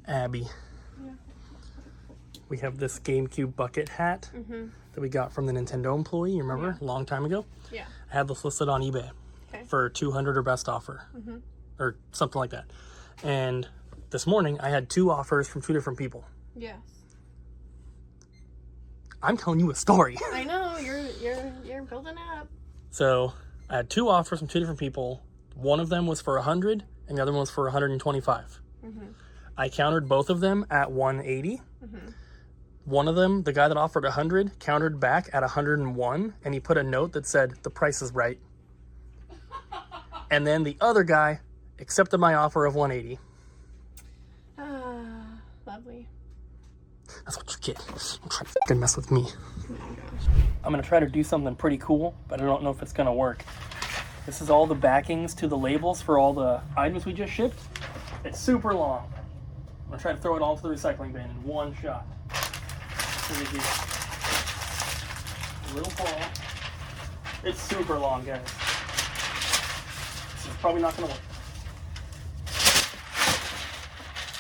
Abby. Yeah. We have this GameCube Bucket Hat that we got from the Nintendo employee, you remember? A long time ago. Yeah. I had this listed on eBay for 200 or best offer. Or something like that. And this morning, I had 2 offers from 2 different people. Yes. I'm telling you a story. I know, you're building up. So, I had 2 offers from 2 different people. One of them was for 100, and the other one was for 125. I countered both of them at 180. One of them, the guy that offered 100, countered back at 101, and he put a note that said, "The price is right." And then the other guy accepted my offer of 180. Lovely. That's what you get. Don't try to fucking mess with me. I'm going to try to do something pretty cool, but I don't know if it's going to work. This is all the backings to the labels for all the items we just shipped. It's super long. I'm going to try to throw it all to the recycling bin in one shot. Here we go. A little ball. It's super long, guys. This is probably not going to work.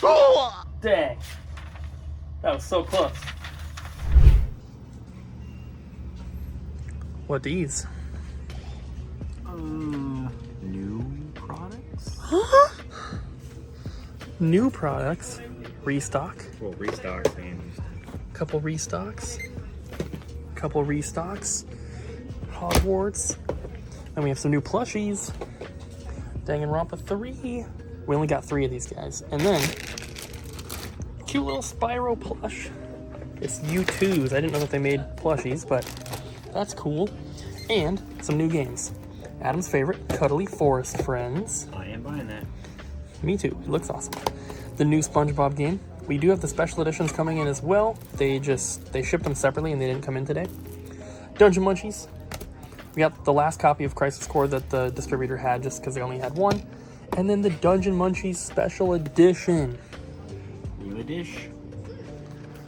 Oh! Dang. That was so close. What these? New products? New products. Restock. Well, restocks and Couple restocks. Couple restocks. Hogwarts. Then we have some new plushies. Danganronpa 3. We only got 3 of these guys. And then, cute little Spyro plush. It's U2s. I didn't know that they made plushies, but that's cool. And some new games. Adam's favorite, Cuddly Forest Friends. I am buying that. Me too. It looks awesome. The new SpongeBob game. We do have the special editions coming in as well. They shipped them separately and they didn't come in today. Dungeon Munchies. We got the last copy of Crisis Core that the distributor had just because they only had one. And then the Dungeon Munchies Special Edition. New dish.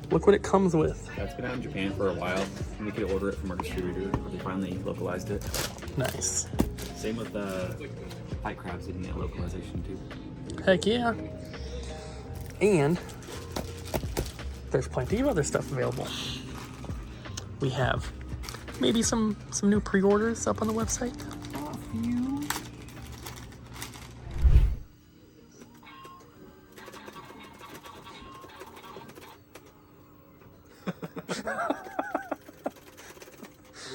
Look what it comes with. That's been out in Japan for a while, and we could order it from our distributor. They finally localized it. Nice. Same with Fight Crabs getting that localization too. Heck yeah. And there's plenty of other stuff available. We have maybe some new pre-orders up on the website. A few.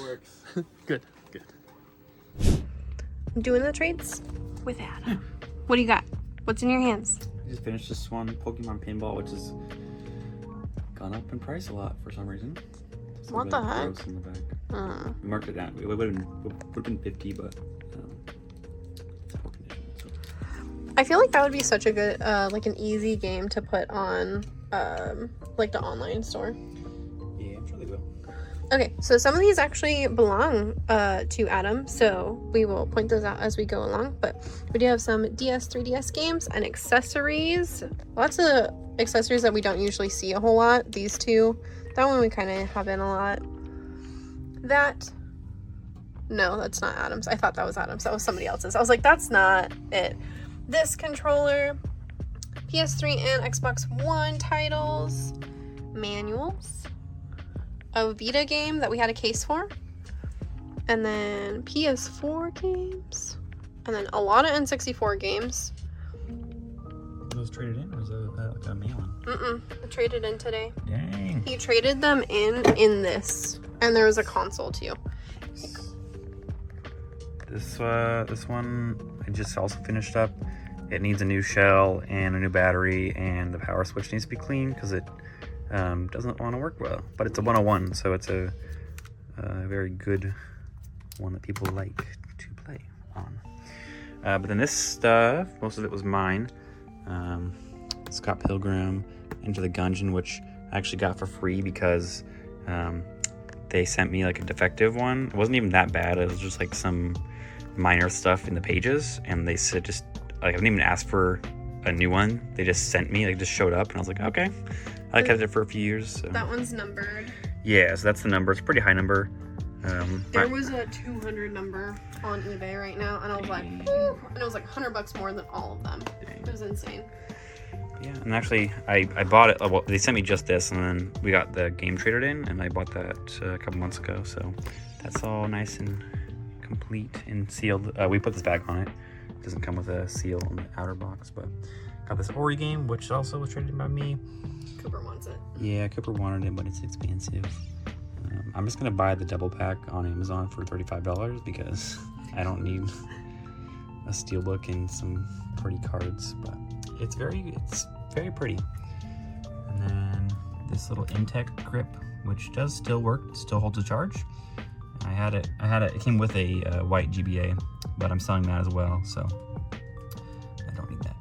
Works. Good, good. I'm doing the trades with Adam. What do you got? What's in your hands? I just finished this one, Pokemon Pinball, which has gone up in price a lot for some reason. It's What the heck? gross in the back. We marked it down. It would have been 50, but it's poor condition. So. I feel like that would be such a good, like an easy game to put on, like the online store. Yeah, I'm sure they will. Okay, so some of these actually belong to Adam, so we will point those out as we go along. But we do have some DS, 3DS games and accessories. Lots of accessories that we don't usually see a whole lot. These two. That one we kind of have in a lot. No, that's not Adam's. I thought that was Adam's. That was somebody else's. I was like, that's not it. This controller, PS3 and Xbox One titles, manuals, a Vita game that we had a case for, and then PS4 games, and then a lot of N64 games. Were those traded in, or was that like a mail-in? I traded in today. Dang. He traded them in this, and there was a console too. This one I just also finished up. It needs a new shell and a new battery, and the power switch needs to be clean because it doesn't want to work well. But it's a 101, so it's a very good one that people like to play on. But then this stuff, most of it was mine. Scott Pilgrim, Into the Gungeon, which I actually got for free because they sent me like a defective one. It wasn't even that bad. It was just like some minor stuff in the pages, and they said just like I didn't even ask for a new one. They just sent me, like just showed up, and I was like, okay. I kept it for a few years. So. That one's numbered. Yeah, so that's the number. It's a pretty high number. There was a 200 number on eBay right now, and I was like, ooh, and it was like $100 more than all of them. Dang. It was insane. Yeah, and actually, I bought it. Well, they sent me just this, and then we got the game traded in, and I bought that a couple months ago. So that's all nice and complete and sealed. We put this back on it. It doesn't come with a seal on the outer box, but got this Ori game, which also was traded in by me. Cooper wants it. Yeah, Cooper wanted it, but it's expensive. I'm just gonna buy the double pack on Amazon for $35 because I don't need a steelbook and some pretty cards, but it's very pretty. And then this little Intech grip, which does still work, still holds a charge. I had it. It came with a white GBA, but I'm selling that as well, so I don't need that.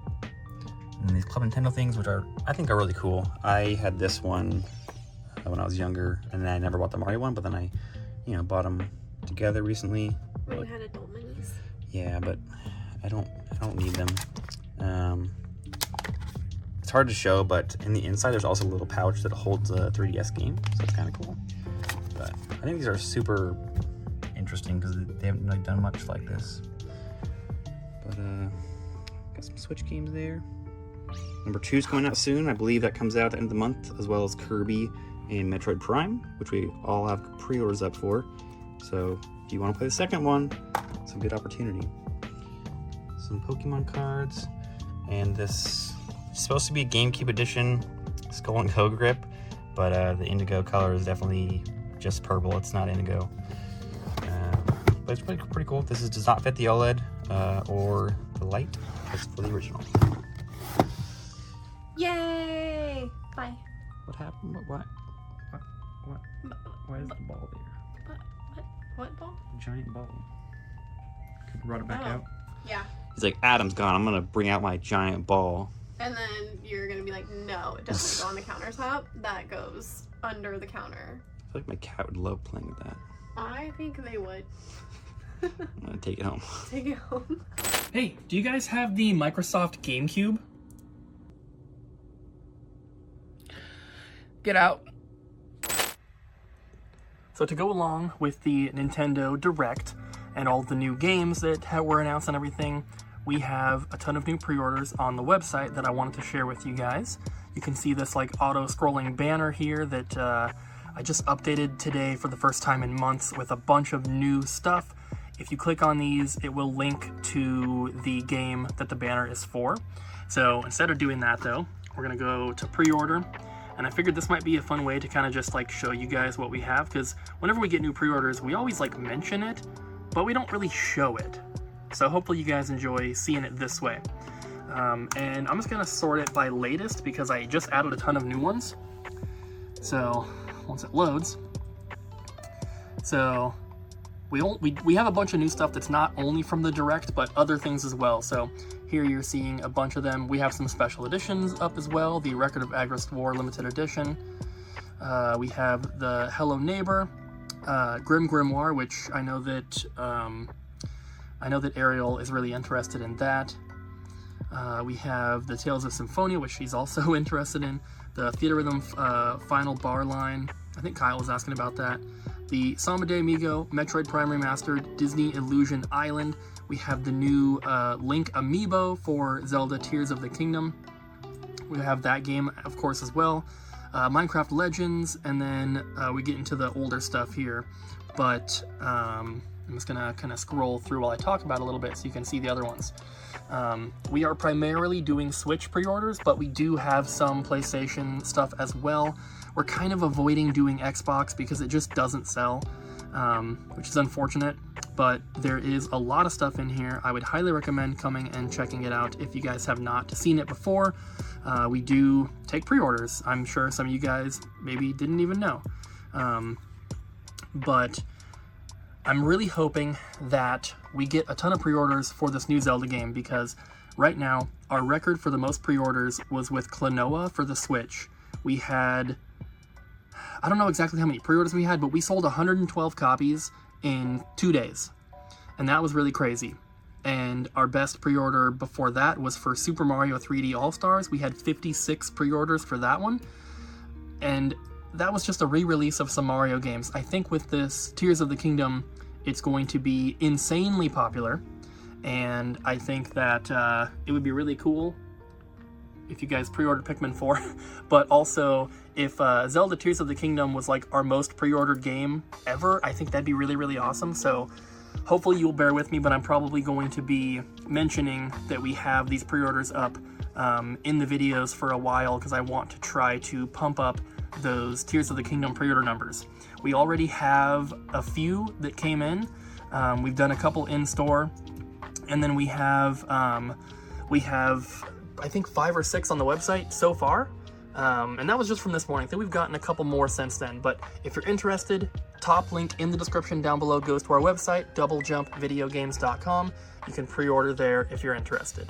And then these Club Nintendo things, which I think are really cool. I had this one when I was younger, and then I never bought the Mario one, but then I, bought them together recently. When you had adult minis. Yeah, but I don't need them. It's hard to show, but in the inside there's also a little pouch that holds a 3DS game, so it's kind of cool. But I think these are super interesting because they haven't really done much like this. But got some Switch games there. Number 2 is coming out soon. I believe that comes out at the end of the month, as well as Kirby and Metroid Prime, which we all have pre-orders up for. So if you want to play the second one, it's a good opportunity. Some Pokemon cards, and this is supposed to be a GameCube edition Skull and Co grip, but the indigo color is definitely just purple. It's not indigo, but it's pretty cool. This does not fit the OLED or the light. It's for the original. Yay! Bye. What happened? What? Why is the ball there? What ball? A giant ball. Could we brought it back out? Yeah. He's like, Adam's gone. I'm gonna bring out my giant ball. And then you're gonna be like, no, it doesn't go on the countertop. That goes under the counter. I feel like my cat would love playing with that. I think they would. I'm gonna take it home. Take it home. Hey, do you guys have the Microsoft Gamecube? Get out. So to go along with the Nintendo Direct and all the new games that were announced and everything, we have a ton of new pre-orders on the website that I wanted to share with you guys. You can see this like auto-scrolling banner here that I just updated today for the first time in months with a bunch of new stuff. If you click on these, it will link to the game that the banner is for. So instead of doing that though, we're gonna go to pre-order. And I figured this might be a fun way to kind of just like show you guys what we have, because whenever we get new pre-orders, we always like mention it, but we don't really show it. So hopefully you guys enjoy seeing it this way. And I'm just gonna sort it by latest because I just added a ton of new ones. So once it loads, so we have a bunch of new stuff that's not only from the Direct, but other things as well. So here you're seeing a bunch of them. We have some special editions up as well. The Record of Agrest War limited edition. We have the Hello Neighbor, Grim Grimoire, which I know that Ariel is really interested in that. We have the Tales of Symphonia, which she's also interested in. The Theater Rhythm Final Bar line. I think Kyle was asking about that. The Samba de Amigo, Metroid Prime Remastered, Disney Illusion Island. We have the new Link Amiibo for Zelda Tears of the Kingdom. We have that game, of course, as well. Minecraft Legends, and then we get into the older stuff here. But I'm just gonna kind of scroll through while I talk about it a little bit so you can see the other ones. We are primarily doing Switch pre-orders, but we do have some PlayStation stuff as well. We're kind of avoiding doing Xbox because it just doesn't sell, which is unfortunate, but there is a lot of stuff in here. I would highly recommend coming and checking it out if you guys have not seen it before. We do take pre-orders. I'm sure some of you guys maybe didn't even know. But I'm really hoping that we get a ton of pre-orders for this new Zelda game, because right now our record for the most pre-orders was with Klonoa for the Switch. We had, I don't know exactly how many pre-orders we had, but we sold 112 copies in 2 days, and that was really crazy. And our best pre-order before that was for Super Mario 3D All-Stars. We had 56 pre-orders for that one, and that was just a re-release of some Mario games. I think with this Tears of the Kingdom, it's going to be insanely popular, and I think that it would be really cool if you guys pre-ordered Pikmin 4, but also if Zelda Tears of the Kingdom was like our most pre-ordered game ever, I think that'd be really, really awesome. So hopefully you'll bear with me, but I'm probably going to be mentioning that we have these pre-orders up in the videos for a while, because I want to try to pump up those Tears of the Kingdom pre-order numbers. We already have a few that came in. We've done a couple in store, and then we have I think 5 or 6 on the website so far, and that was just from this morning. I think we've gotten a couple more since then. But if you're interested, top link in the description down below goes to our website, doublejumpvideogames.com. You can pre-order there if you're interested.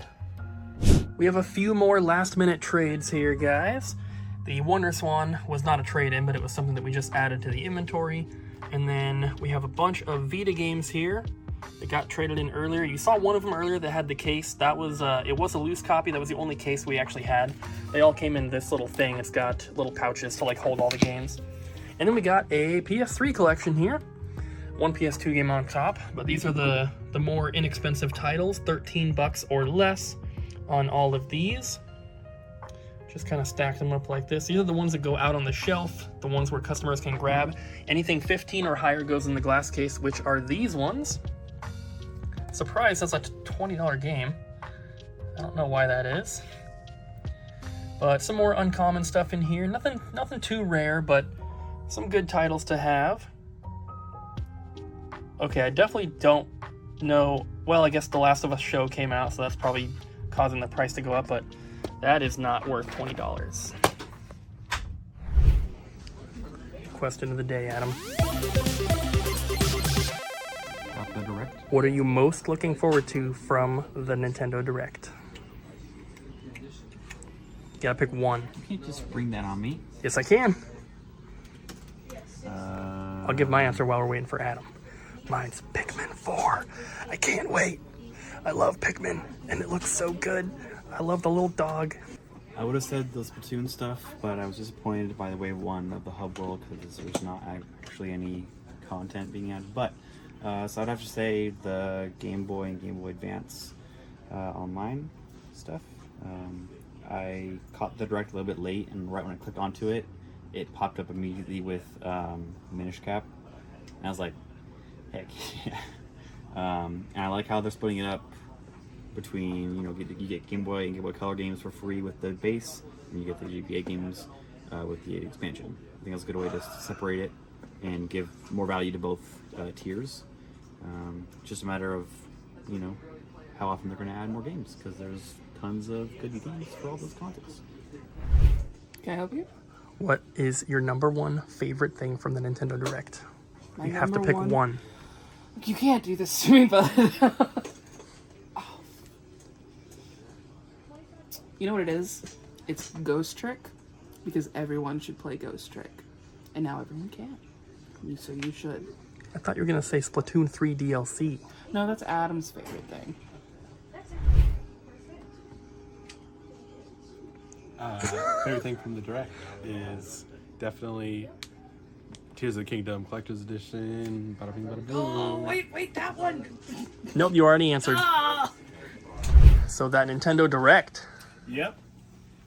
We have a few more last-minute trades here, guys. The Wonder Swan was not a trade-in, but it was something that we just added to the inventory. And then we have a bunch of Vita games here that got traded in earlier. You saw one of them earlier that had the case. That was, it was a loose copy. That was the only case we actually had. They all came in this little thing. It's got little pouches to like hold all the games. And then we got a PS3 collection here. One PS2 game on top, but these are the more inexpensive titles, $13 or less on all of these. Just kind of stack them up like this. These are the ones that go out on the shelf, the ones where customers can grab. Anything 15 or higher goes in the glass case, which are these ones. Surprise, that's a $20 game. I don't know why that is. But some more uncommon stuff in here. Nothing too rare, but some good titles to have. Okay, I definitely don't know. Well, I guess The Last of Us show came out, so that's probably causing the price to go up, but that is not worth $20. Question of the day, Adam. The Direct. What are you most looking forward to from the Nintendo Direct? You gotta pick one. You can't just bring that on me. Yes, I can. I'll give my answer while we're waiting for Adam. Mine's Pikmin 4. I can't wait. I love Pikmin, and it looks so good. I love the little dog. I would have said the Splatoon stuff, but I was disappointed by the wave 1 of the hub world because there's not actually any content being added. But so I'd have to say the Game Boy and Game Boy Advance online stuff. I caught the Direct a little bit late, and right when I clicked onto it, it popped up immediately with Minish Cap, and I was like, heck yeah. And I like how they're splitting it up between, you know, you get Game Boy and Game Boy Color games for free with the base, and you get the GBA games with the expansion. I think that's a good way to separate it and give more value to both tiers. Just a matter of, you know, how often they're going to add more games, because there's tons of good games for all those contexts. Can I help you? What is your #1 favorite thing from the Nintendo Direct? My You have to pick one. You can't do this to me, but oh. You know what it is? It's Ghost Trick, because everyone should play Ghost Trick, and now everyone can. So you should. I thought you were gonna say Splatoon 3 DLC. No, that's Adam's favorite thing. Favorite thing from the Direct is definitely Tears of the Kingdom Collector's Edition. Bada bing, bada boom. Oh, wait, that one! Nope, you already answered. So that Nintendo Direct, Yep,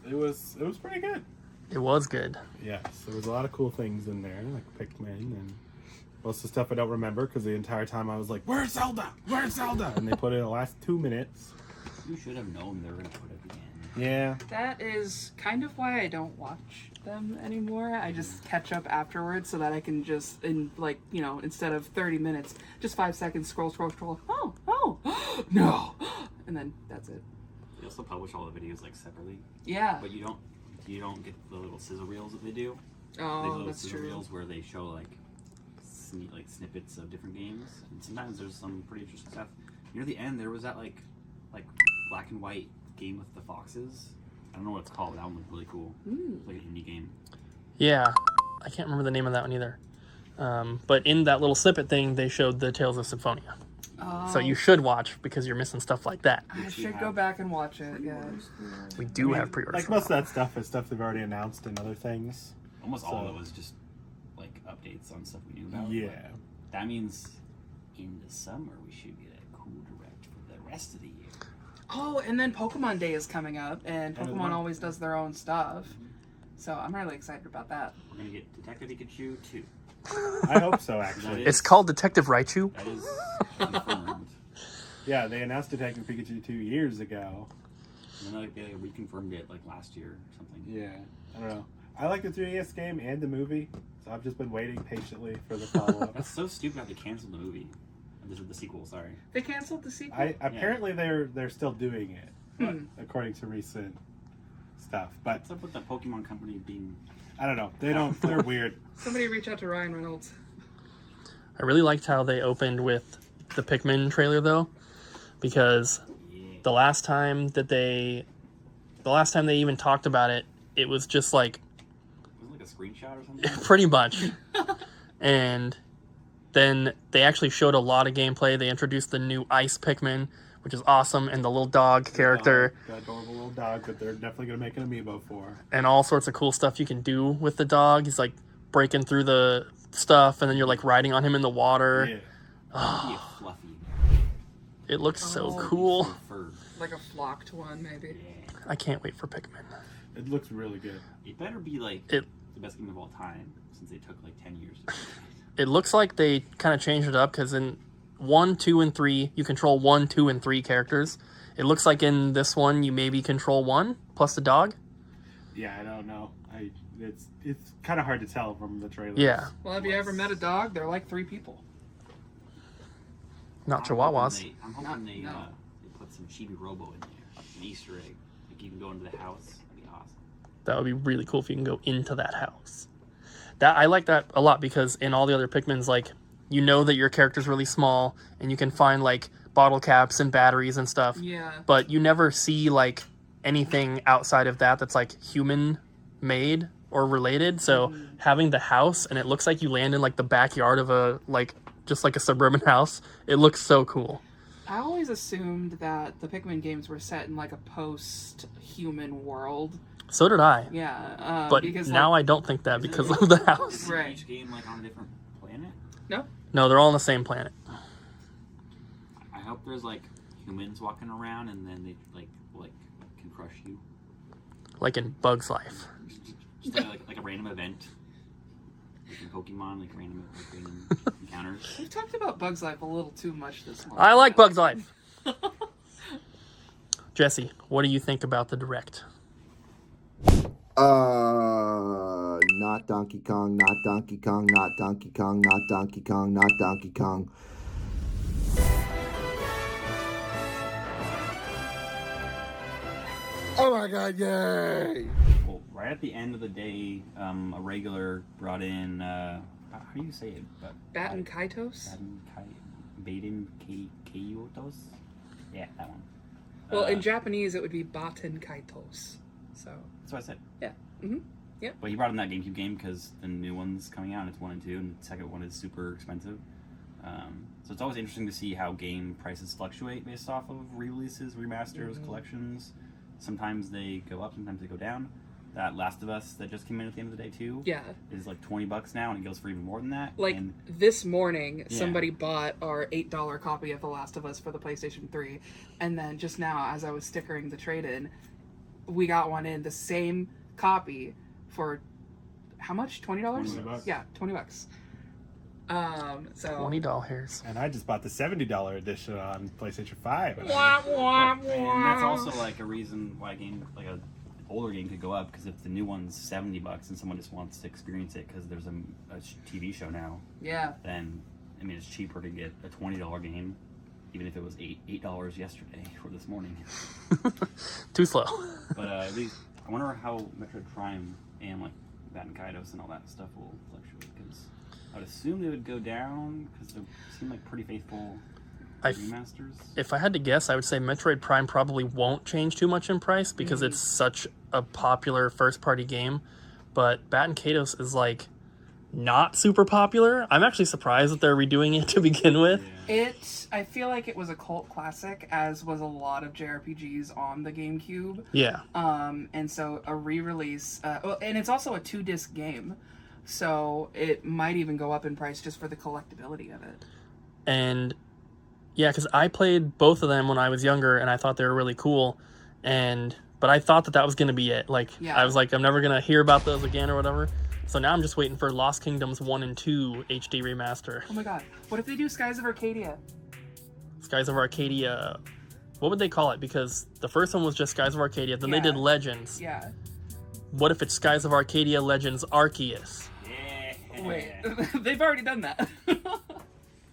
it was pretty good. it was good. Yes, there was a lot of cool things in there, like Pikmin and most of the stuff I don't remember because the entire time I was like, "Where's Zelda? Where's Zelda?" And they put it in the last 2 minutes. You should have known they were going to put it again. Yeah. That is kind of why I don't watch them anymore. I just catch up afterwards so that I can just, in like, you know, instead of 30 minutes, just 5 seconds, scroll. Oh, no. And then that's it. They also publish all the videos like separately, Yeah. but you don't get the little sizzle reels that they do. Oh, These that's sizzle true. reels where they show like snippets of different games, and sometimes there's some pretty interesting stuff. Near the end, there was that like black and white game with the foxes. I don't know what it's called, but that one looked really cool. It's like an indie game. Yeah, I can't remember the name of that one either. But in that little snippet thing, they showed the Tales of Symphonia. Oh, So you should watch, because you're missing stuff like that. I should go back and watch it. Yeah. We do have pre-orders. Like most of that stuff is stuff they've already announced and other things. Almost all So- of it was just like updates on stuff we knew about. Yeah. But that means in the summer we should get a cool Direct for the rest of the year. Oh, and then Pokemon Day is coming up, and End of the Pokemon month. always does their own stuff. So I'm really excited about that. We're gonna get Detective Pikachu 2. I hope so, actually. It's called Detective Raichu. That is confirmed. Yeah, they announced Detective Pikachu 2 years ago. And then they reconfirmed it like last year or something. Yeah, I don't know. I like the 3DS game and the movie, so I've just been waiting patiently for the follow-up. That's so stupid how they canceled the movie. This is the sequel, sorry. They canceled the sequel. Apparently they're still doing it, Hmm. according to recent stuff. But What's up with the Pokemon company being... I don't know. They're weird. Somebody reach out to Ryan Reynolds. I really liked how they opened with the Pikmin trailer though, because the last time they even talked about it, it was just like Was it like a screenshot or something? pretty much. And then they actually showed a lot of gameplay. They introduced the new Ice Pikmin, which is awesome, and the little dog character, The adorable little dog that they're definitely going to make an amiibo for. and all sorts of cool stuff you can do with the dog. He's like breaking through the stuff, and then you're like riding on him in the water. Yeah. Be a fluffy. It looks so Oh. cool. Fur. Like a flocked one, maybe. Yeah. I can't wait for Pikmin. It looks really good. It better be like It- the best game of all time, since they took like 10 years to do It looks like they kind of changed it up, because in 1, 2, and 3, you control 1, 2, and 3 characters. It looks like in this one, you maybe control 1 plus the dog. Yeah, I don't know. It's kind of hard to tell from the trailer. Yeah, Well, have you ever met a dog? They're like 3 people. not Chihuahuas. I'm hoping they No. put some Chibi Robo in there, an Easter egg. Like you can go into the house. That'd be awesome. That would be really cool if you can go into that house. That I like that a lot, because in all the other Pikmins, like, you know that your character's really small, and you can find like bottle caps and batteries and stuff. Yeah. But you never see like anything outside of that that's like human made or related. So having the house, and it looks like you land in like the backyard of a just like a suburban house. It looks so cool. I always assumed that the Pikmin games were set in like a post-human world. So did I. Yeah. But because, now like, I don't think that because of the house. Is Right. each game like on a different planet? No, they're all on the same planet. I hope there's like humans walking around and then they like can crush you. Like in Bug's Life. Just like a random event. Like in Pokemon, like random encounters. We've talked about Bug's Life a little too much this month. I like Bug's Life. Jesse, what do you think about the Direct? Not Donkey Kong, not Donkey Kong, not Donkey Kong, not Donkey Kong, not Donkey Kong. Oh my god, yay! Well, right at the end of the day, a regular brought in, how do you say it? Batten Kaitos? Baden Kaitos? Yeah, that one. Well, in Japanese, it would be Batten Kaitos. So, That's what I said. yeah. Mm-hmm. But he brought in that GameCube game because the new one's coming out, and it's 1 and 2, and the second one is super expensive. So it's always interesting to see how game prices fluctuate based off of re-releases, remasters, collections. Sometimes they go up, sometimes they go down. That Last of Us that just came in at the end of the day too Yeah. is like $20 now, and it goes for even more than that. Like, and this morning, Yeah. somebody bought our $8 copy of The Last of Us for the PlayStation 3. And then just now, as I was stickering the trade-in, we got one in, the same copy, for how much? $20? $20. Yeah, $20. So... $20. And I just bought the $70 edition on PlayStation 5. And And that's also like a reason why a game like a older game could go up, because if the new one's $70 and someone just wants to experience it because there's a TV show now, Yeah. then I mean it's cheaper to get a $20 game, even if it was $8 yesterday or this morning. Too slow. But at least I wonder how Metroid Prime and like Batten Kaitos and all that stuff will fluctuate, because I would assume they would go down because they seem like pretty faithful remasters. If I had to guess, I would say Metroid Prime probably won't change too much in price because it's such a popular first-party game. But Batten Kaitos is like not super popular. I'm actually surprised that they're redoing it to begin with. I feel like it was a cult classic, as was a lot of JRPGs on the GameCube. Yeah. And so a re-release, and it's also a 2-disc game, so it might even go up in price just for the collectability of it. And Yeah, because I played both of them when I was younger, and I thought they were really cool. But I thought that was going to be it. Like, Yeah. I was like, I'm never going to hear about those again or whatever. So now I'm just waiting for Lost Kingdoms 1 and 2 HD remaster. Oh my god. What if they do Skies of Arcadia? Skies of Arcadia. What would they call it? Because the first one was just Skies of Arcadia. Then they Yeah. did Legends. Yeah. What if it's Skies of Arcadia Legends Arceus? Wait. They've already done that.